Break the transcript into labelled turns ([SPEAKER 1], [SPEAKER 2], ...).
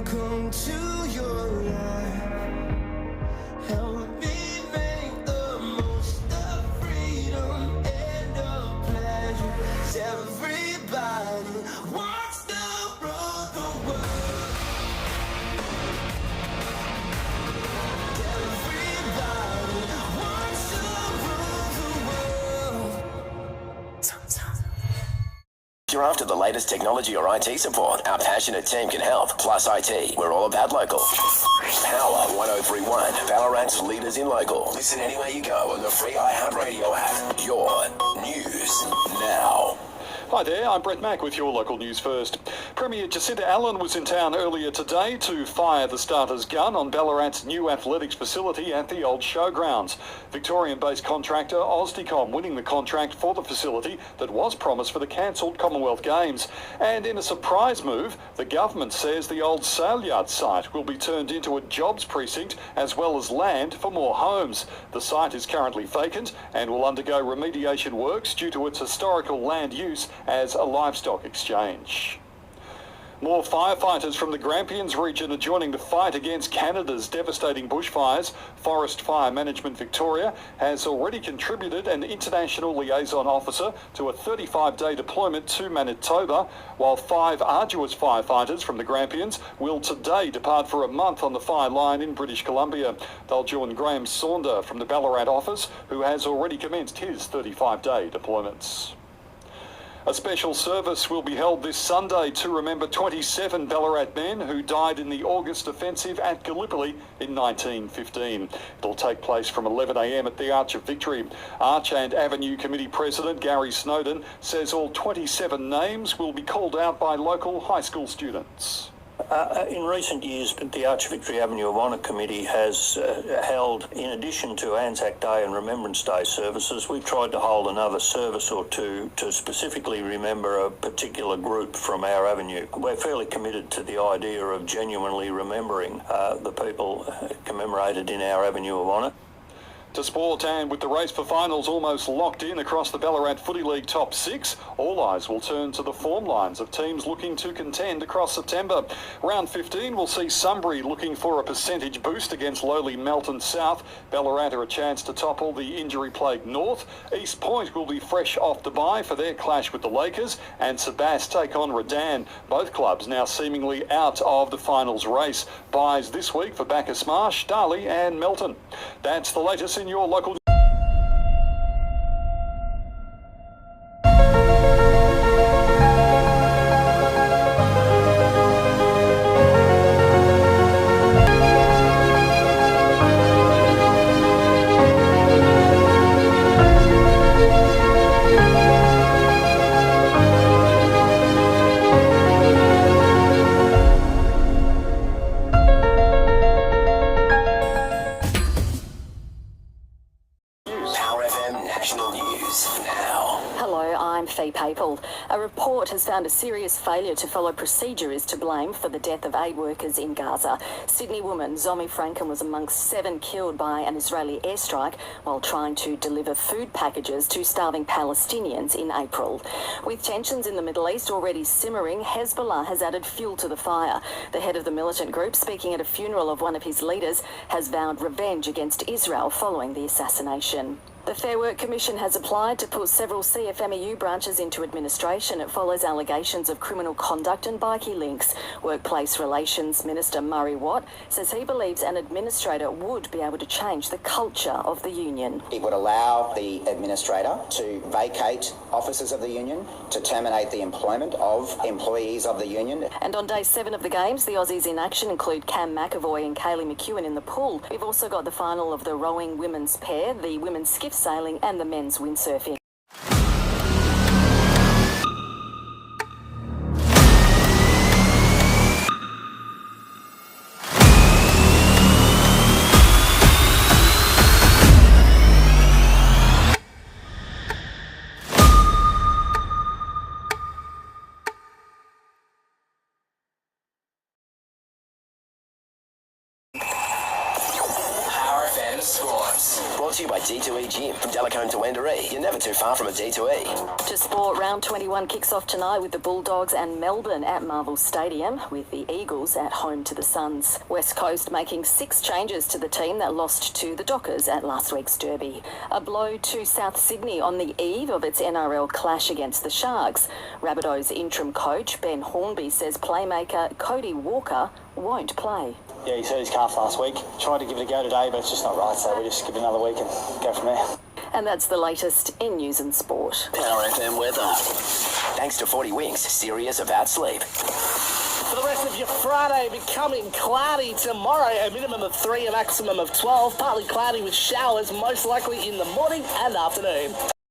[SPEAKER 1] come to your life. Help me make the most of freedom and of pleasure. 'Cause everybody wants to rule the world. Everybody wants to rule the world.
[SPEAKER 2] If you're after the latest technology or IT support, our passionate team can help. Plus IT, we're all about local. Power 103.1, Ballarat's leaders in local. Listen anywhere you go on the free iHeartRadio app. Your news now.
[SPEAKER 3] Hi there, I'm Brett Mack with your local news first. Premier Jacinta Allen was in town earlier today to fire the starter's gun on Ballarat's new athletics facility at the old showgrounds. Victorian-based contractor Ausdicom winning the contract for the facility that was promised for the cancelled Commonwealth Games. And in a surprise move, the government says the old sale yard site will be turned into a jobs precinct as well as land for more homes. The site is currently vacant and will undergo remediation works due to its historical land use as a livestock exchange. More firefighters from the Grampians region are joining the fight against Canada's devastating bushfires. Forest Fire Management Victoria has already contributed an international liaison officer to a 35-day deployment to Manitoba, while 5 arduous firefighters from the Grampians will today depart for a month on the fire line in British Columbia. They'll join Graham Saunder from the Ballarat office, who has already commenced his 35-day deployments. A special service will be held this Sunday to remember 27 Ballarat men who died in the August offensive at Gallipoli in 1915. It'll take place from 11 a.m. at the Arch of Victory. Arch and Avenue Committee President Gary Snowden says all 27 names will be called out by local high school students.
[SPEAKER 4] In recent years, the Arch Victory Avenue of Honour Committee has held, in addition to Anzac Day and Remembrance Day services, we've tried to hold another service or two to specifically remember a particular group from our avenue. We're fairly committed to the idea of genuinely remembering the people commemorated in our Avenue of Honour.
[SPEAKER 3] To sport, and with the race for finals almost locked in across the Ballarat Footy League top 6, all eyes will turn to the form lines of teams looking to contend across September. Round 15 will see Sunbury looking for a percentage boost against lowly Melton South. Ballarat are a chance to topple the injury-plagued North. East Point will be fresh off the bye for their clash with the Lakers, and Sabas take on Redan. Both clubs now seemingly out of the finals race. Byes this week for Bacchus Marsh, Darley and Melton. That's the latest in your local.
[SPEAKER 5] Papel. A report has found a serious failure to follow procedure is to blame for the death of 8 workers in Gaza. Sydney woman Zomi Franken was amongst 7 killed by an Israeli airstrike while trying to deliver food packages to starving Palestinians in April. With tensions in the Middle East already simmering, Hezbollah has added fuel to the fire. The head of the militant group, speaking at a funeral of one of his leaders, has vowed revenge against Israel following the assassination. The Fair Work Commission has applied to put several CFMEU branches into administration. It follows allegations of criminal conduct and bikie links. Workplace Relations Minister Murray Watt says he believes an administrator would be able to change the culture of the union.
[SPEAKER 6] It would allow the administrator to vacate offices of the union, to terminate the employment of employees of the union.
[SPEAKER 5] And on day 7 of the Games, the Aussies in action include Cam McAvoy and Kaylee McEwen in the pool. We've also got the final of the rowing women's pair, the women's skiff sailing and the men's windsurfing.
[SPEAKER 2] Sports. Brought to you by D2E Gym. From Delacombe to Wendouree, you're never too far from a D2E.
[SPEAKER 5] To sport, round 21 kicks off tonight with the Bulldogs and Melbourne at Marvel Stadium, with the Eagles at home to the Suns. West Coast making 6 changes to the team that lost to the Dockers at last week's derby. A blow to South Sydney on the eve of its NRL clash against the Sharks. Rabbitohs interim coach Ben Hornby says playmaker Cody Walker won't play.
[SPEAKER 7] Yeah, he hurt his calf last week. Tried to give it a go today, but it's just not right, so we just give it another week and go from there.
[SPEAKER 5] And that's the latest in news and sport.
[SPEAKER 2] Power FM weather. Thanks to 40 Winks, serious about sleep.
[SPEAKER 8] For the rest of your Friday, becoming cloudy tomorrow, a minimum of 3, a maximum of 12. Partly cloudy with showers, most likely in the morning and afternoon.